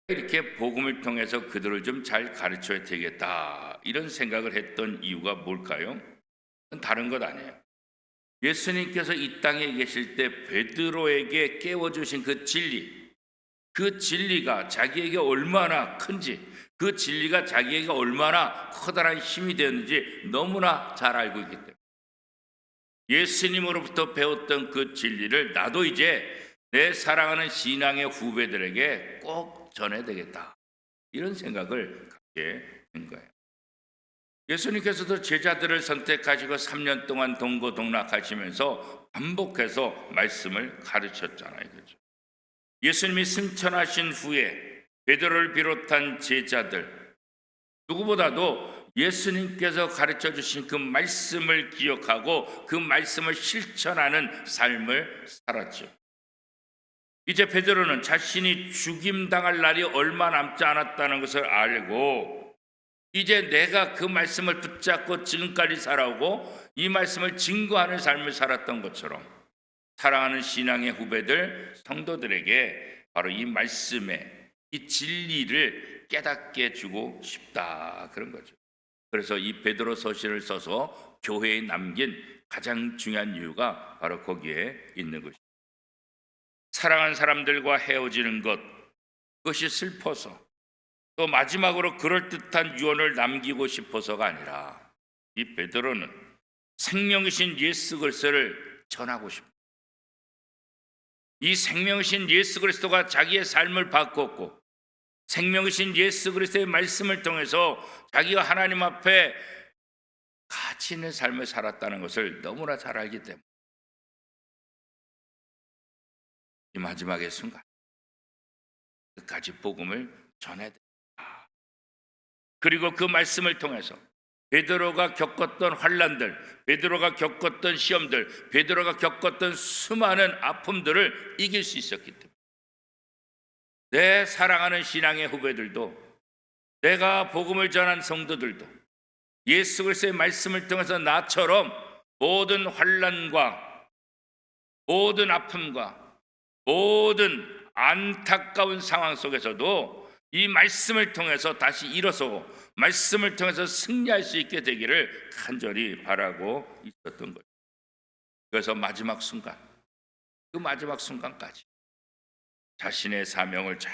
이렇게 복음을 통해서 그들을 좀 잘 가르쳐야 되겠다 이런 생각을 했던 이유가 뭘까요? 다른 것 아니에요. 예수님께서 이 땅에 계실 때 베드로에게 깨워주신 그 진리가 자기에게 얼마나 큰지, 그 진리가 자기에게 얼마나 커다란 힘이 되었는지 너무나 잘 알고 있기 때문에 예수님으로부터 배웠던 그 진리를 나도 이제 내 사랑하는 신앙의 후배들에게 꼭 전해야 되겠다 이런 생각을 갖게 된 거예요. 예수님께서도 제자들을 선택하시고 3년 동안 동고동락하시면서 반복해서 말씀을 가르쳤잖아요. 그렇죠? 예수님이 승천하신 후에 베드로를 비롯한 제자들 누구보다도 예수님께서 가르쳐 주신 그 말씀을 기억하고 그 말씀을 실천하는 삶을 살았죠. 이제 베드로는 자신이 죽임당할 날이 얼마 남지 않았다는 것을 알고 이제 내가 그 말씀을 붙잡고 지금까지 살아오고 이 말씀을 증거하는 삶을 살았던 것처럼 사랑하는 신앙의 후배들, 성도들에게 바로 이 말씀의 이 진리를 깨닫게 주고 싶다 그런 거죠. 그래서 이 베드로 서신을 써서 교회에 남긴 가장 중요한 이유가 바로 거기에 있는 것입니다. 사랑하는 사람들과 헤어지는 것, 그것이 슬퍼서 또 마지막으로 그럴듯한 유언을 남기고 싶어서가 아니라 이 베드로는 생명이신 예수 그리스도를 전하고 싶다. 이 생명이신 예수 그리스도가 자기의 삶을 바꿨고 생명이신 예수 그리스도의 말씀을 통해서 자기가 하나님 앞에 가치 있는 삶을 살았다는 것을 너무나 잘 알기 때문에 이 마지막의 순간 끝까지 복음을 전해야 된다. 그리고 그 말씀을 통해서 베드로가 겪었던 환난들, 베드로가 겪었던 시험들, 베드로가 겪었던 수많은 아픔들을 이길 수 있었기 때문에 내 사랑하는 신앙의 후배들도 내가 복음을 전한 성도들도 예수 그리스도의 말씀을 통해서 나처럼 모든 환난과 모든 아픔과 모든 안타까운 상황 속에서도 이 말씀을 통해서 다시 일어서고 말씀을 통해서 승리할 수 있게 되기를 간절히 바라고 있었던 거죠. 그래서 마지막 순간, 그 마지막 순간까지 자신의 사명을 잘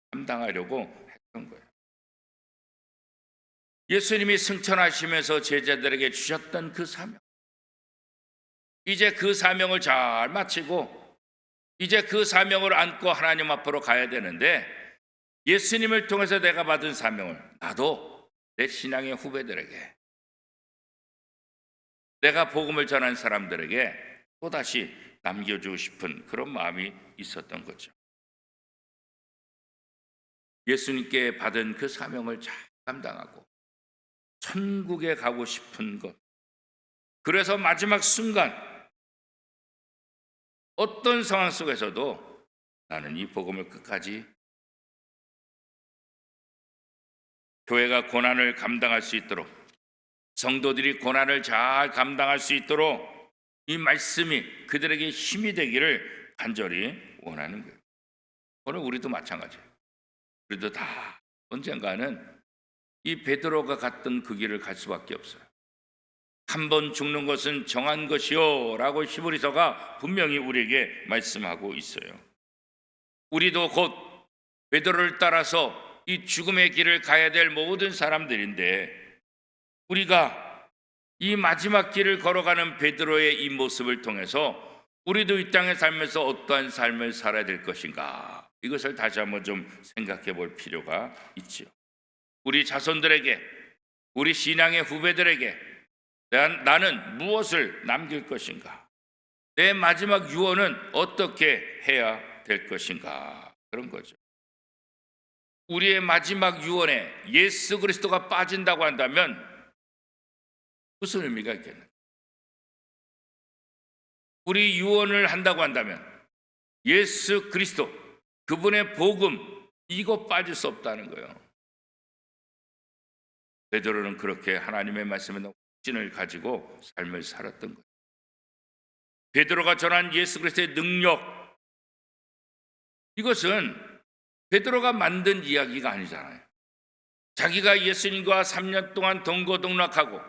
감당하려고 했던 거예요. 예수님이 승천하시면서 제자들에게 주셨던 그 사명, 이제 그 사명을 잘 마치고 이제 그 사명을 안고 하나님 앞으로 가야 되는데 예수님을 통해서 내가 받은 사명을 나도 내 신앙의 후배들에게 내가 복음을 전한 사람들에게 또다시 남겨주고 싶은 그런 마음이 있었던 거죠. 예수님께 받은 그 사명을 잘 감당하고 천국에 가고 싶은 것, 그래서 마지막 순간 어떤 상황 속에서도 나는 이 복음을 끝까지 교회가 고난을 감당할 수 있도록 성도들이 고난을 잘 감당할 수 있도록 이 말씀이 그들에게 힘이 되기를 간절히 원하는 거예요. 오늘 우리도 마찬가지예요. 우리도 다 언젠가는 이 베드로가 갔던 그 길을 갈 수밖에 없어요. 한 번 죽는 것은 정한 것이요 라고 히브리서가 분명히 우리에게 말씀하고 있어요. 우리도 곧 베드로를 따라서 이 죽음의 길을 가야 될 모든 사람들인데 우리가 이 마지막 길을 걸어가는 베드로의 이 모습을 통해서 우리도 이 땅에 살면서 어떠한 삶을 살아야 될 것인가, 이것을 다시 한번 좀 생각해 볼 필요가 있지요. 우리 자손들에게, 우리 신앙의 후배들에게 나는 무엇을 남길 것인가, 내 마지막 유언은 어떻게 해야 될 것인가, 그런 거죠. 우리의 마지막 유언에 예수 그리스도가 빠진다고 한다면 무슨 의미가 있겠는가? 우리 유언을 한다고 한다면 예수 그리스도, 그분의 복음, 이거 빠질 수 없다는 거예요. 베드로는 그렇게 하나님의 말씀에 확신을 가지고 삶을 살았던 거예요. 베드로가 전한 예수 그리스도의 능력, 이것은 베드로가 만든 이야기가 아니잖아요. 자기가 예수님과 3년 동안 동고동락하고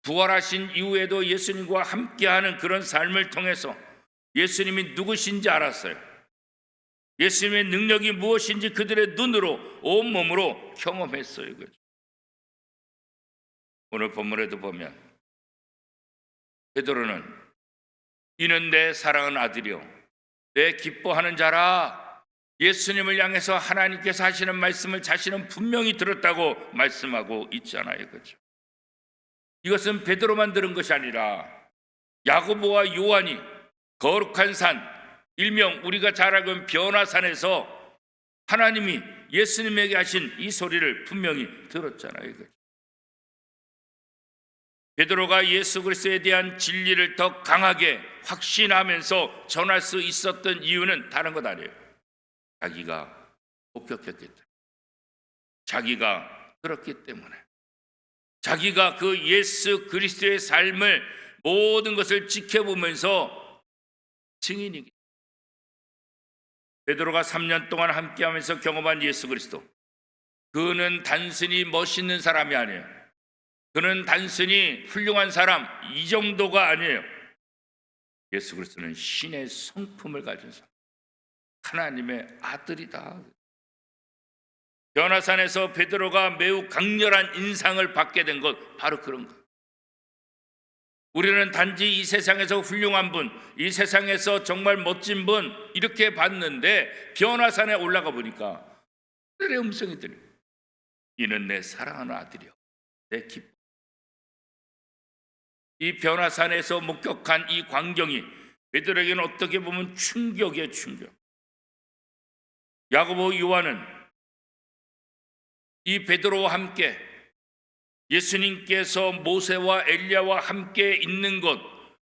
부활하신 이후에도 예수님과 함께하는 그런 삶을 통해서 예수님이 누구신지 알았어요. 예수님의 능력이 무엇인지 그들의 눈으로 온몸으로 경험했어요. 그죠? 오늘 본문에도 보면 베드로는 이는 내 사랑하는 아들이요 내 기뻐하는 자라, 예수님을 향해서 하나님께서 하시는 말씀을 자신은 분명히 들었다고 말씀하고 있잖아요. 그죠? 이것은 베드로만 들은 것이 아니라 야고보와 요한이 거룩한 산, 일명 우리가 잘 알고 있는 변화산에서 하나님이 예수님에게 하신 이 소리를 분명히 들었잖아요. 그죠? 베드로가 예수 그리스도에 대한 진리를 더 강하게 확신하면서 전할 수 있었던 이유는 다른 것 아니에요. 자기가 목격했기 때문에, 자기가 들었기 때문에, 자기가 그 예수 그리스도의 삶을 모든 것을 지켜보면서 증인이기. 베드로가 3년 동안 함께하면서 경험한 예수 그리스도, 그는 단순히 멋있는 사람이 아니에요. 그는 단순히 훌륭한 사람, 이 정도가 아니에요. 예수 그리스도는 신의 성품을 가진 사람, 하나님의 아들이다. 변화산에서 베드로가 매우 강렬한 인상을 받게 된 것, 바로 그런 거예요. 우리는 단지 이 세상에서 훌륭한 분, 이 세상에서 정말 멋진 분 이렇게 봤는데 변화산에 올라가 보니까 그들의 음성이 들려요. 이는 내 사랑하는 아들이요 내 기쁨. 이 변화산에서 목격한 이 광경이 베드로에게는 어떻게 보면 충격이에요. 충격. 야고보, 요한은 이 베드로와 함께 예수님께서 모세와 엘리야와 함께 있는 것,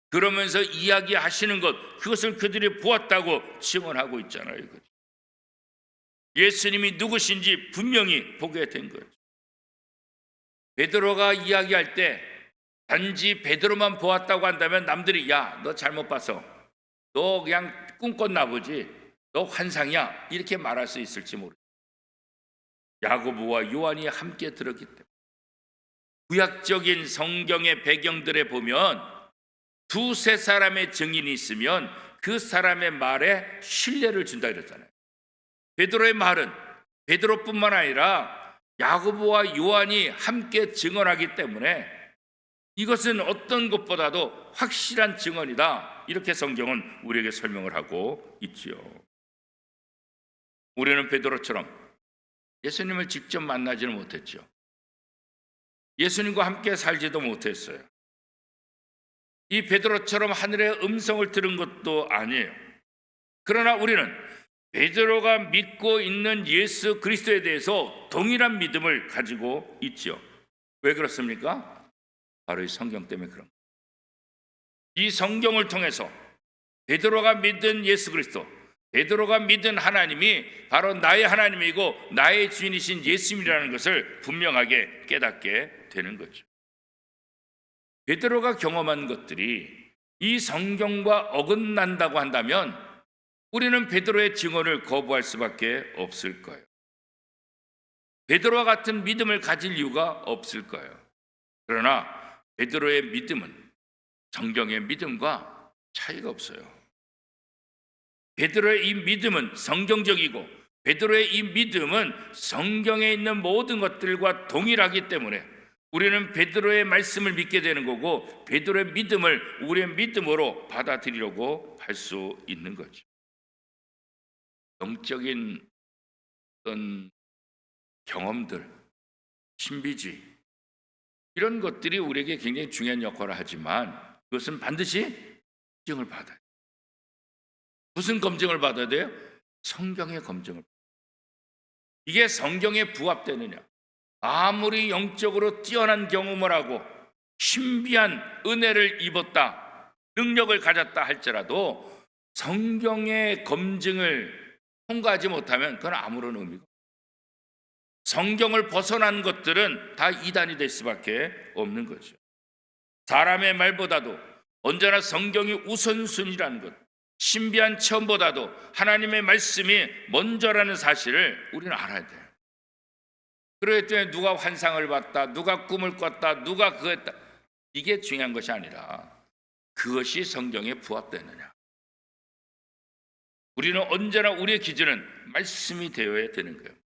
그러면서 이야기하시는 것, 그것을 그들이 보았다고 증언하고 있잖아요. 예수님이 누구신지 분명히 보게 된 거예요. 베드로가 이야기할 때 단지 베드로만 보았다고 한다면 남들이 야, 너 잘못 봤어, 너 그냥 꿈꿨나 보지, 너 환상이야, 이렇게 말할 수 있을지 모르겠어요. 야고보와 요한이 함께 들었기 때문에. 구약적인 성경의 배경들에 보면 두세 사람의 증인이 있으면 그 사람의 말에 신뢰를 준다 이랬잖아요. 베드로의 말은 베드로뿐만 아니라 야고보와 요한이 함께 증언하기 때문에 이것은 어떤 것보다도 확실한 증언이다, 이렇게 성경은 우리에게 설명을 하고 있지요. 우리는 베드로처럼 예수님을 직접 만나지는 못했죠. 예수님과 함께 살지도 못했어요. 이 베드로처럼 하늘의 음성을 들은 것도 아니에요. 그러나 우리는 베드로가 믿고 있는 예수 그리스도에 대해서 동일한 믿음을 가지고 있죠. 왜 그렇습니까? 바로 이 성경 때문에 그런 거예요. 이 성경을 통해서 베드로가 믿은 예수 그리스도, 베드로가 믿은 하나님이 바로 나의 하나님이고 나의 주인이신 예수님이라는 것을 분명하게 깨닫게 되는 거죠. 베드로가 경험한 것들이 이 성경과 어긋난다고 한다면 우리는 베드로의 증언을 거부할 수밖에 없을 거예요. 베드로와 같은 믿음을 가질 이유가 없을 거예요. 그러나 베드로의 믿음은 성경의 믿음과 차이가 없어요. 베드로의 이 믿음은 성경적이고 베드로의 이 믿음은 성경에 있는 모든 것들과 동일하기 때문에 우리는 베드로의 말씀을 믿게 되는 거고 베드로의 믿음을 우리의 믿음으로 받아들이려고 할 수 있는 거죠. 영적인 어떤 경험들, 신비주의, 이런 것들이 우리에게 굉장히 중요한 역할을 하지만 그것은 반드시 검증을 받아야 돼요. 무슨 검증을 받아야 돼요? 성경의 검증을. 이게 성경에 부합되느냐, 아무리 영적으로 뛰어난 경험을 하고 신비한 은혜를 입었다, 능력을 가졌다 할지라도 성경의 검증을 통과하지 못하면 그건 아무런 의미가 없어요. 성경을 벗어난 것들은 다 이단이 될 수밖에 없는 거죠. 사람의 말보다도 언제나 성경이 우선순위라는 것, 신비한 체험보다도 하나님의 말씀이 먼저라는 사실을 우리는 알아야 돼요. 그렇기 때문에 누가 환상을 봤다, 누가 꿈을 꿨다, 누가 그거 했다, 이게 중요한 것이 아니라 그것이 성경에 부합되느냐. 우리는 언제나 우리의 기준은 말씀이 되어야 되는 거예요.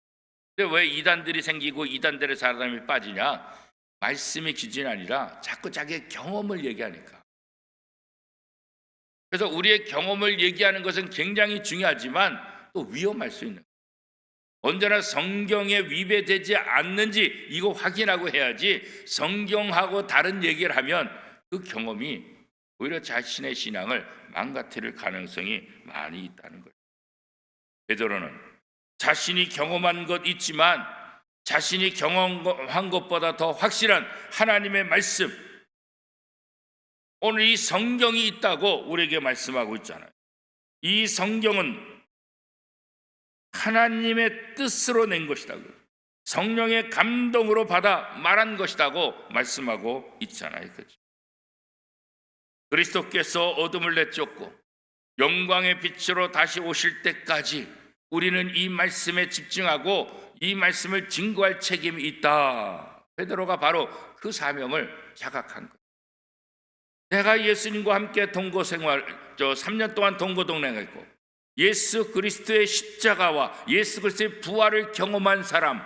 근데 왜 이단들이 생기고 이단들의 사람이 빠지냐? 말씀이 기준이 아니라 자꾸 자기의 경험을 얘기하니까. 그래서 우리의 경험을 얘기하는 것은 굉장히 중요하지만 또 위험할 수 있는 거예요. 언제나 성경에 위배되지 않는지 이거 확인하고 해야지, 성경하고 다른 얘기를 하면 그 경험이 오히려 자신의 신앙을 망가뜨릴 가능성이 많이 있다는 거예요. 베드로는 자신이 경험한 것 있지만 자신이 경험한 것보다 더 확실한 하나님의 말씀, 오늘 이 성경이 있다고 우리에게 말씀하고 있잖아요. 이 성경은 하나님의 뜻으로 낸 것이라고, 성령의 감동으로 받아 말한 것이라고 말씀하고 있잖아요. 그렇죠? 그리스도께서 어둠을 내쫓고 영광의 빛으로 다시 오실 때까지 우리는 이 말씀에 집중하고 이 말씀을 증거할 책임이 있다. 베드로가 바로 그 사명을 자각한 거예요. 내가 예수님과 함께 동거 생활, 3년 동안 동거 동행했고 예수 그리스도의 십자가와 예수 그리스도의 부활을 경험한 사람,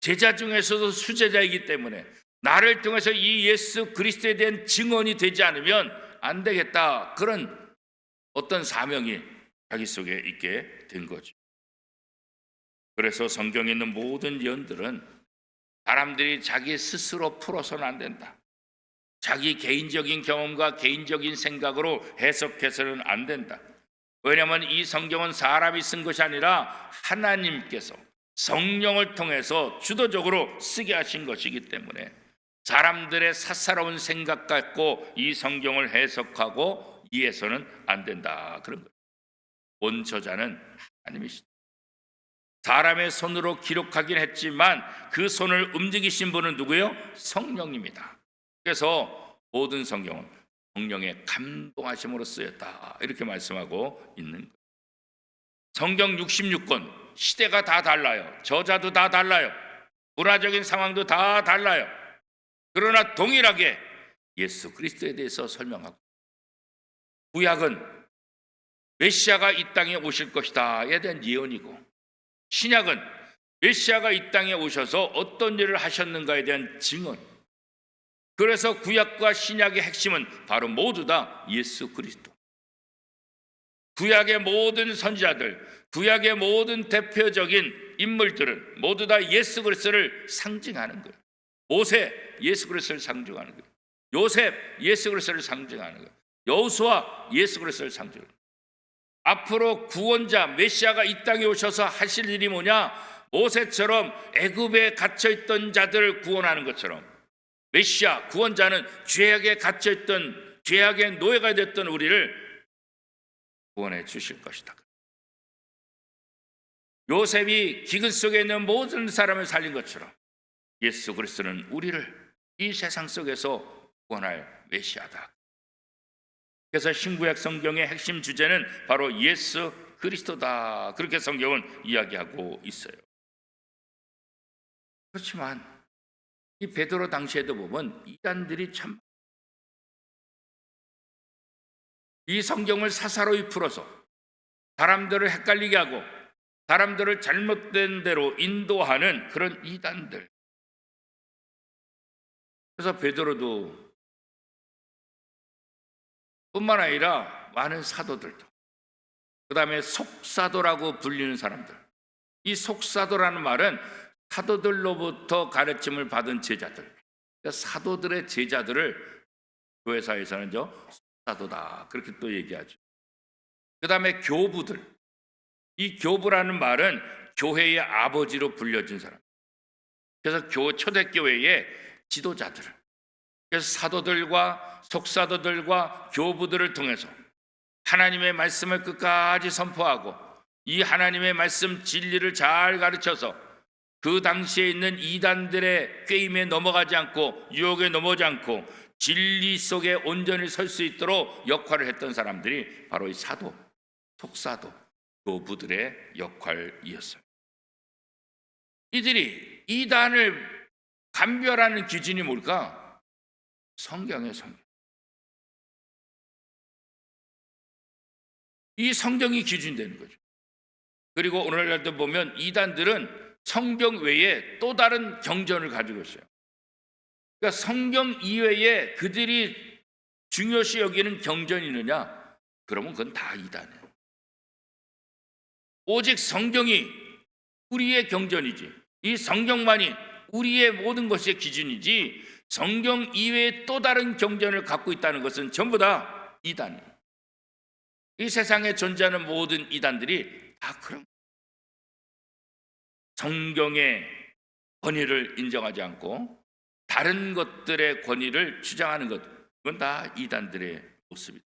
제자 중에서도 수제자이기 때문에 나를 통해서 이 예수 그리스도에 대한 증언이 되지 않으면 안 되겠다. 그런 어떤 사명이 자기 속에 있게 된 거죠. 그래서 성경에 있는 모든 예언들은 사람들이 자기 스스로 풀어서는 안 된다. 자기 개인적인 경험과 개인적인 생각으로 해석해서는 안 된다. 왜냐하면 이 성경은 사람이 쓴 것이 아니라 하나님께서 성령을 통해서 주도적으로 쓰게 하신 것이기 때문에 사람들의 사사로운 생각 갖고 이 성경을 해석하고 이해해서는 안 된다. 그런 거예요. 온 저자는 하나님이시다. 사람의 손으로 기록하긴 했지만 그 손을 움직이신 분은 누구예요? 성령입니다. 그래서 모든 성경은 성령의 감동하심으로 쓰였다. 이렇게 말씀하고 있는 거예요. 성경 66권, 시대가 다 달라요. 저자도 다 달라요. 문화적인 상황도 다 달라요. 그러나 동일하게 예수 그리스도에 대해서 설명하고, 구약은 메시아가 이 땅에 오실 것이다에 대한 예언이고, 신약은 메시아가 이 땅에 오셔서 어떤 일을 하셨는가에 대한 증언. 그래서 구약과 신약의 핵심은 바로 모두 다 예수 그리스도. 구약의 모든 선지자들, 구약의 모든 대표적인 인물들은 모두 다 예수 그리스도를 상징하는 거예요. 모세, 예수 그리스도를 상징하는 거예요. 요셉, 예수 그리스도를 상징하는 거예요. 여호수아, 예수 그리스도를 상징하는 거예요. 앞으로 구원자 메시아가 이 땅에 오셔서 하실 일이 뭐냐? 모세처럼 애굽에 갇혀있던 자들을 구원하는 것처럼 메시아, 구원자는 죄악에 갇혀있던, 죄악의 노예가 됐던 우리를 구원해 주실 것이다. 요셉이 기근 속에 있는 모든 사람을 살린 것처럼 예수 그리스도는 우리를 이 세상 속에서 구원할 메시아다. 그래서 신구약 성경의 핵심 주제는 바로 예수 그리스도다. 그렇게 성경은 이야기하고 있어요. 그렇지만 이 베드로 당시에도 보면 이단들이 참 이 성경을 사사로이 풀어서 사람들을 헷갈리게 하고 사람들을 잘못된 대로 인도하는 그런 이단들. 그래서 베드로도 뿐만 아니라 많은 사도들도, 그 다음에 속사도라고 불리는 사람들, 이 속사도라는 말은 사도들로부터 가르침을 받은 제자들, 그러니까 사도들의 제자들을 교회사에서는 속사도다 그렇게 또 얘기하죠. 그 다음에 교부들, 이 교부라는 말은 교회의 아버지로 불려진 사람. 그래서 초대교회의 지도자들, 그래서 사도들과 속사도들과 교부들을 통해서 하나님의 말씀을 끝까지 선포하고 이 하나님의 말씀 진리를 잘 가르쳐서 그 당시에 있는 이단들의 꾀임에 넘어가지 않고 유혹에 넘어가지 않고 진리 속에 온전히 설 수 있도록 역할을 했던 사람들이 바로 이 사도, 속사도, 교부들의 역할이었어요. 이들이 이단을 감별하는 기준이 뭘까? 성경이에요, 성경. 이 성경이 기준이 되는 거죠. 그리고 오늘날도 보면 이단들은 성경 외에 또 다른 경전을 가지고 있어요. 그러니까 성경 이외에 그들이 중요시 여기는 경전이 있느냐? 그러면 그건 다 이단이에요. 오직 성경이 우리의 경전이지, 이 성경만이 우리의 모든 것의 기준이지, 성경 이외에 또 다른 경전을 갖고 있다는 것은 전부 다 이단이에요. 이 세상에 존재하는 모든 이단들이 다 그런, 성경의 권위를 인정하지 않고 다른 것들의 권위를 주장하는 것, 그건 다 이단들의 모습이다.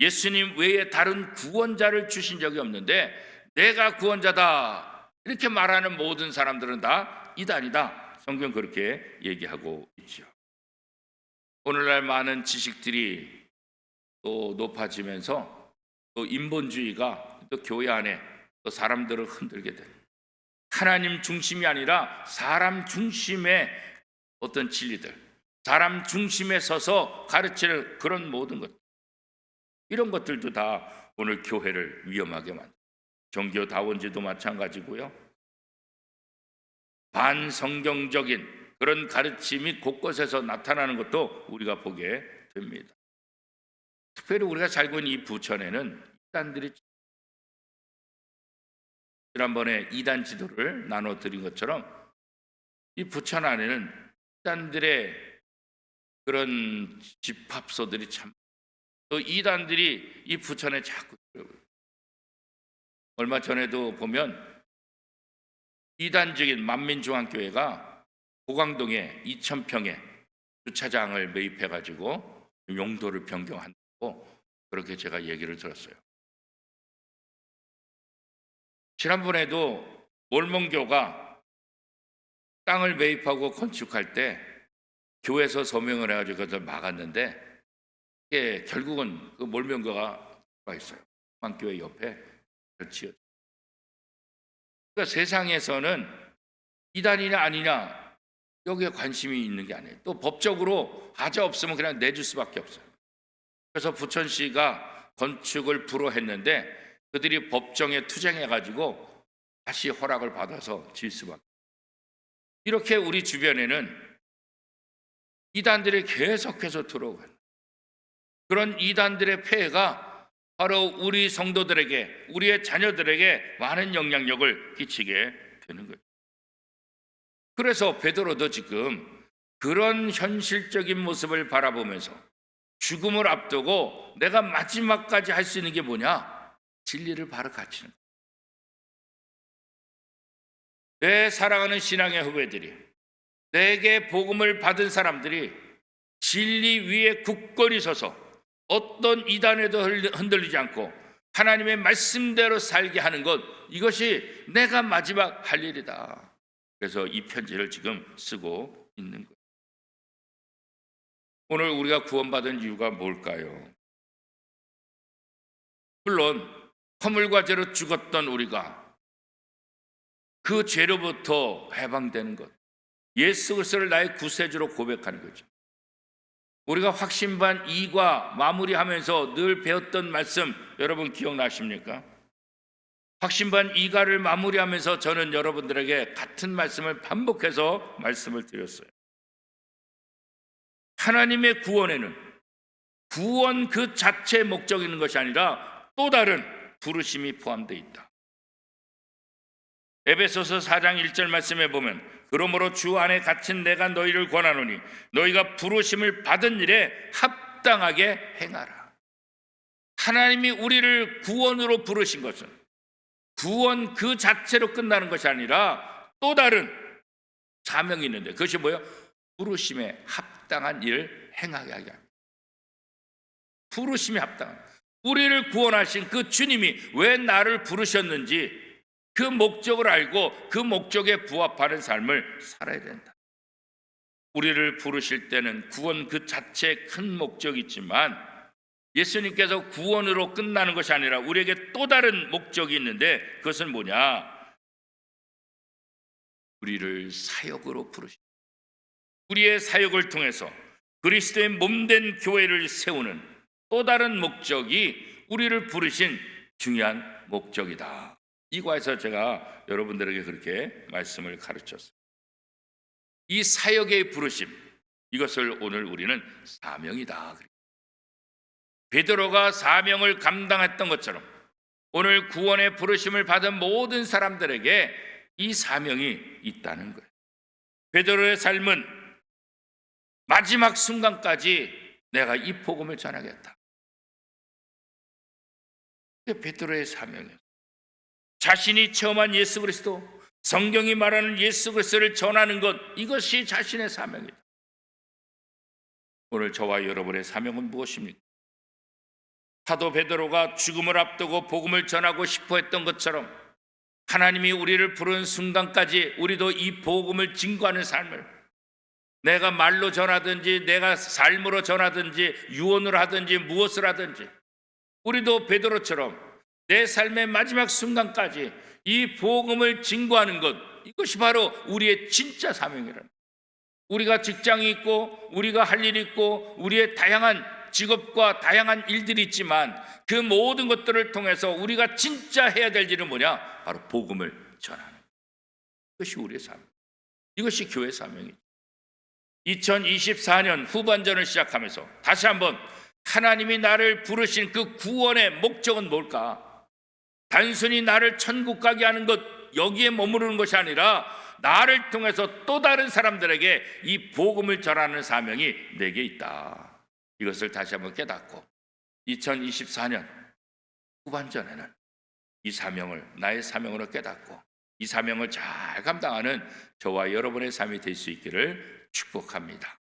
예수님 외에 다른 구원자를 주신 적이 없는데 내가 구원자다 이렇게 말하는 모든 사람들은 다 이단이다. 성경 그렇게 얘기하고 있죠. 오늘날 많은 지식들이 또 높아지면서 또 인본주의가 또 교회 안에 또 사람들을 흔들게 돼요. 하나님 중심이 아니라 사람 중심의 어떤 진리들, 사람 중심에 서서 가르치는 그런 모든 것, 이런 것들도 다 오늘 교회를 위험하게 만듭니다. 종교다원주의도 마찬가지고요. 반성경적인 그런 가르침이 곳곳에서 나타나는 것도 우리가 보게 됩니다. 특별히 우리가 살고 있는 이 부천에는 이단들이, 지난번에 이단 지도를 나눠드린 것처럼 이 부천 안에는 이단들의 그런 집합소들이 참, 또 이단들이 이 부천에 자꾸 들어오고요. 얼마 전에도 보면 이단적인 만민중앙교회가 고강동에 2,000평의 주차장을 매입해가지고 용도를 변경한다고 그렇게 제가 얘기를 들었어요. 지난번에도 몰몬교가 땅을 매입하고 건축할 때 교회에서 서명을 해가지고 그것을 막았는데, 이게 결국은 그 몰몬교가 있어요. 망교회 옆에 지어. 그러니까 세상에서는 이단이냐 아니냐 여기에 관심이 있는 게 아니에요. 또 법적으로 하자 없으면 그냥 내줄 수밖에 없어요. 그래서 부천시가 건축을 불허했는데 그들이 법정에 투쟁해가지고 다시 허락을 받아서 질 수밖에. 이렇게 우리 주변에는 이단들이 계속해서 들어오고, 그런 이단들의 폐해가 바로 우리 성도들에게, 우리의 자녀들에게 많은 영향력을 끼치게 되는 거예요. 그래서 베드로도 지금 그런 현실적인 모습을 바라보면서 죽음을 앞두고 내가 마지막까지 할 수 있는 게 뭐냐? 진리를 바로 가르치는 거예요. 내 사랑하는 신앙의 후배들이, 내게 복음을 받은 사람들이 진리 위에 굳건히 서서 어떤 이단에도 흔들리지 않고 하나님의 말씀대로 살게 하는 것, 이것이 내가 마지막 할 일이다. 그래서 이 편지를 지금 쓰고 있는 거예요. 오늘 우리가 구원받은 이유가 뭘까요? 물론 허물과 죄로 죽었던 우리가 그 죄로부터 해방되는 것, 예수 그리스도를 나의 구세주로 고백하는 거죠. 우리가 확신반 2과 마무리하면서 늘 배웠던 말씀 여러분 기억나십니까? 확신반 2가를 마무리하면서 저는 여러분들에게 같은 말씀을 반복해서 말씀을 드렸어요. 하나님의 구원에는 구원 그 자체의 목적이 있는 것이 아니라 또 다른 부르심이 포함되어 있다. 에베소서 4장 1절 말씀에 보면, 그러므로 주 안에 갇힌 내가 너희를 권하노니 너희가 부르심을 받은 일에 합당하게 행하라. 하나님이 우리를 구원으로 부르신 것은 구원 그 자체로 끝나는 것이 아니라 또 다른 사명이 있는데, 그것이 뭐예요? 부르심에 합당한 일을 행하게 하게 합니다. 부르심에 합당한, 우리를 구원하신 그 주님이 왜 나를 부르셨는지 그 목적을 알고 그 목적에 부합하는 삶을 살아야 된다. 우리를 부르실 때는 구원 그 자체에 큰 목적이 있지만 예수님께서 구원으로 끝나는 것이 아니라 우리에게 또 다른 목적이 있는데 그것은 뭐냐? 우리를 사역으로 부르시고 우리의 사역을 통해서 그리스도의 몸된 교회를 세우는 또 다른 목적이 우리를 부르신 중요한 목적이다. 이과에서 제가 여러분들에게 그렇게 말씀을 가르쳤어요. 이 사역의 부르심, 이것을 오늘 우리는 사명이다. 베드로가 사명을 감당했던 것처럼 오늘 구원의 부르심을 받은 모든 사람들에게 이 사명이 있다는 거예요. 베드로의 삶은 마지막 순간까지 내가 이 복음을 전하겠다. 그게 베드로의 사명이에요. 자신이 체험한 예수 그리스도, 성경이 말하는 예수 그리스도를 전하는 것, 이것이 자신의 사명이다. 오늘 저와 여러분의 사명은 무엇입니까? 사도 베드로가 죽음을 앞두고 복음을 전하고 싶어 했던 것처럼 하나님이 우리를 부른 순간까지 우리도 이 복음을 증거하는 삶을, 내가 말로 전하든지 내가 삶으로 전하든지 유언으로 하든지 무엇을 하든지 우리도 베드로처럼 내 삶의 마지막 순간까지 이 복음을 증거하는 것, 이것이 바로 우리의 진짜 사명이라는 거예요. 우리가 직장이 있고 우리가 할 일이 있고 우리의 다양한 직업과 다양한 일들이 있지만 그 모든 것들을 통해서 우리가 진짜 해야 될 일은 뭐냐? 바로 복음을 전하는 것. 이것이 우리의 사명, 이것이 교회 사명이죠. 2024년 후반전을 시작하면서 다시 한번 하나님이 나를 부르신 그 구원의 목적은 뭘까? 단순히 나를 천국 가게 하는 것, 여기에 머무르는 것이 아니라 나를 통해서 또 다른 사람들에게 이 복음을 전하는 사명이 내게 있다. 이것을 다시 한번 깨닫고 2024년 후반전에는 이 사명을 나의 사명으로 깨닫고 이 사명을 잘 감당하는 저와 여러분의 삶이 될 수 있기를 축복합니다.